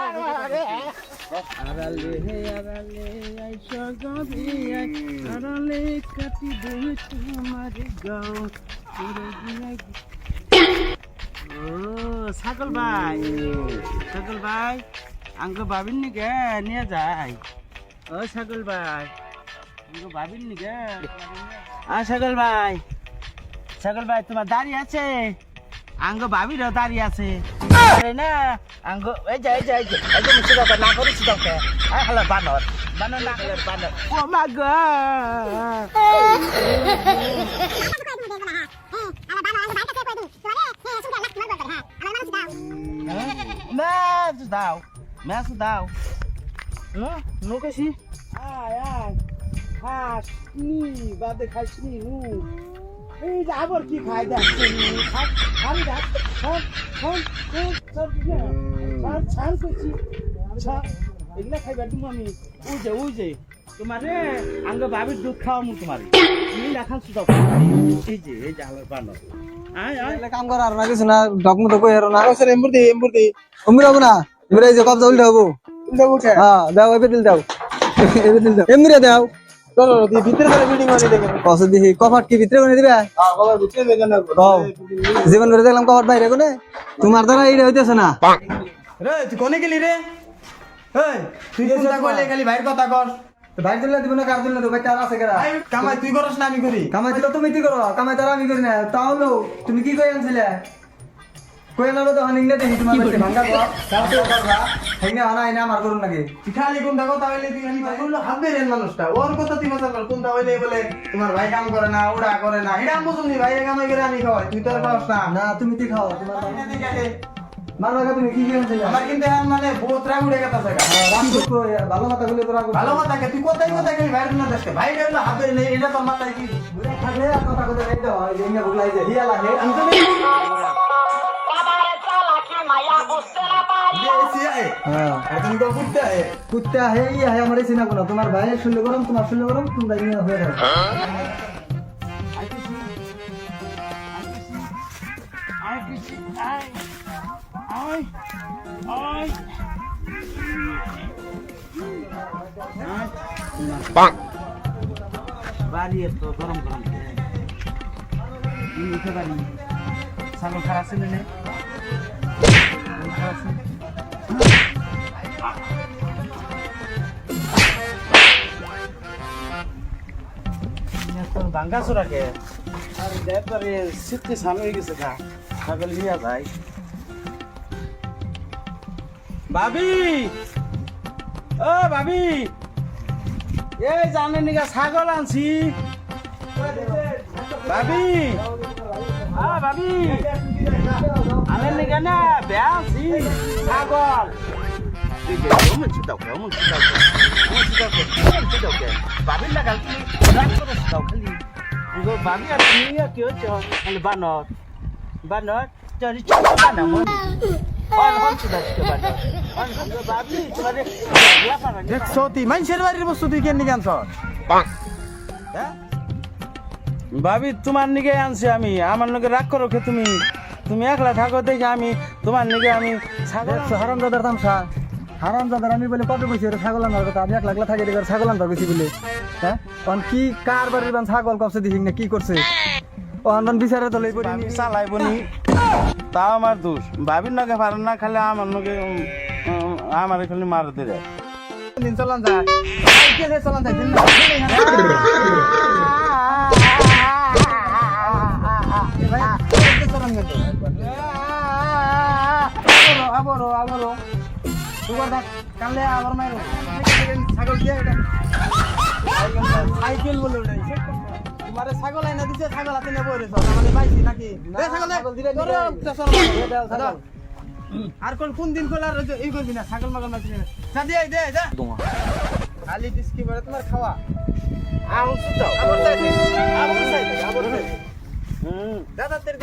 আড়ালে আড়ালে আইসা গবি আড়ালে কাটি দেবে তোমার গাও ও ছাগল ভাই আঙ্গ ভাবিন নি গে নিয়ে যাই ও ছাগল ভাই আঙ্গ ভাবিন নি গে ছাগল ভাই তোমার দাড়ি আছে আঙ্গ ভাবিরও দাড়ি আছে না আঙ্গ এই যে মিশে দাও না করেছি তোকে হ্যালো বানর না খেলার বানর ও মা গো Mas daw. No, no kasi. Ay. Khas ni, bade khas ni nu. এই যে আবার কি খাই যাচ্ছে খালি দাও ছাড় করছি এগুলা খাইবা তুমি আমি ওই যে তোমারে আঙ্গ ভাবির দুধ খাওয়া মু তোমার তুমি রাখান সুদাও এই যে হালার বানো কাম করা আর না কিছু না ডকমু তো কই না ও স্যার এমবুরদি অমর হবে না এবারে এই যে কবজা উল্টা হবো হ্যাঁ দাও এবে দিল দাও এমনি দাও চলো ভিতরে করে বিল্ডিং বানিয়ে দেখেন কত দিহি কভার কি ভিতরে বানিয়ে দিবে হ্যাঁ কভার ভিতরে দেখেন না জীবন ধরে দেখলাম কভার বাইরে কোনে তোমার দ্বারা এইটা হইতেছে না রে তুই কোনে গেলি রে এই তুই কোনটা কইলে খালি ভাইয়ের কথা কর তো ভাই দিলে দিব না কার দিলে তো ভাই তার আছে কেরা কামাই তুই করছ না আমি করি কামাই দিলে তুমি কি করো কামাই তার আমি করি না তাহলে তুমি কি কই আনছিলে কই না তো হানিং না দেখি তোমার কাছে ভাঙা দাও তাতে করবা হেঙ্গে আনা আইনা মার করুন নাকি তুই খালি কোনটা কথা হইলে তুই খালি বললো হাবে রে মানুষটা ওর কথা তুই মজা কর কোনটা হইলে বলে তোমার ভাই কাম করে না ওড়া করে না এটা বুঝুন নি ভাই কামাই করে আমি খাওয়াই তুই তোর খাওয়াস না না তুমি কি খাও তোমার মারবা তুমি কি আনছিলে আমার কিন্তু মানে বহুত রাগ উড়ে গেছে রাম দুঃখ ভালো কথা বলে তোরা ভালো কথা কে তুই কোথায় খালি ভাইয়ের না দেখতে ভাই হলো হাবে নেই এটা তোর মাথায় কি ঘুরে থাকলে কথা কথা রেড দাও এই যে বুকলাই যে হিয়া লাগে আমি তো কুত্তা হে ইয়া হে আমারে চিনা কোনা তোমার ভাইয়ের শুনলে গরম তোমার শুনলে গরম তোমরা নিয়ে হয়ে থাকে বাড়ি তো গরম উঠে বাড়ি ছাগল খারাপ ছিল না ভাঙ্গা চোরাকে আর একবারে শীতকে সামনে হয়ে গেছে গা ছাগল নিয়ে যায় ভাবি ও ভাবি এই জানেন নিগা ছাগল আনছি ভাবি ভাবি আনেন নিগা না বেয়া আনছি ছাগল ভাবির লাগাল তুমি রাগ করে দাও খালি ভাবি আর তুমি কি হচ্ছে বানর চরি বানাবো ভাবি তোমার নিকে আনছি আমি আমার লগে রাগ করো তুমি তুমি একলা থাকো দেখে আমি তোমার নিকে আমি হারামজাদার তামসা হারামজাদার আমি বলে কত বেশি ছাগল আনার কথা আমি এক লাগলা থাকি ছাগল আনতে বেশি বলে হ্যাঁ কারণ কি কার বাড়ির বান ছাগল কবছে দেখি না কি করছে অনন বিচারে তো লই পড়ি চালাইবনি তাও আমার দোষ ভাবির নগে পারেন না খালি আমার নগে আমার এখানে মার দিলে দিন চলান যায় চলান যায় দিন আবারও কালে আবার মাইরো ছাগল দিয়ে সাইকেল বলে তোমারে ছাগল আইনা দিছে ছাগল হাতে নেবো রে মানে পাইছি নাকি ছাগল দিলে আর কোন দিন খোলা এই করবি না ছাগল মাগল মাছি না যা দিয়ে দে যা খালি ডিস্কি মারে তোমার খাওয়া আউন সুতাও আবার সাইড দাদা তের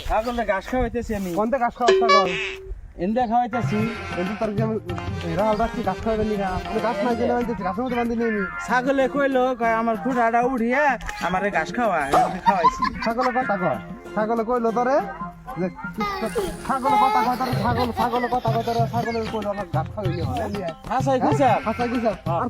ছাগল ঘাস খাওয়াইতেছি আমি কোনটা ঘাস খাওয়া ছাগল এন্দা খাওয়াইতেছি কিন্তু তার কি আমি রাল রাখছি গাছ খাওয়াবেন না আমি গাছ না গেলে আমি গাছের মধ্যে বান্ধি নিয়ে ছাগলে কইলো কয় আমার খুঁটাটা উড়িয়া আমারে ঘাস খাওয়া এমনি খাওয়াইছি ছাগলের কথা কয় ছাগলে কইলো তোরে যে ছাগলের কথা কয় তোরে ছাগলের কথা কয় তোরে ছাগলের কইলো আমার গাছ খাওয়াইলি হয় হাসাই কইছা আচ্ছা কি স্যার আর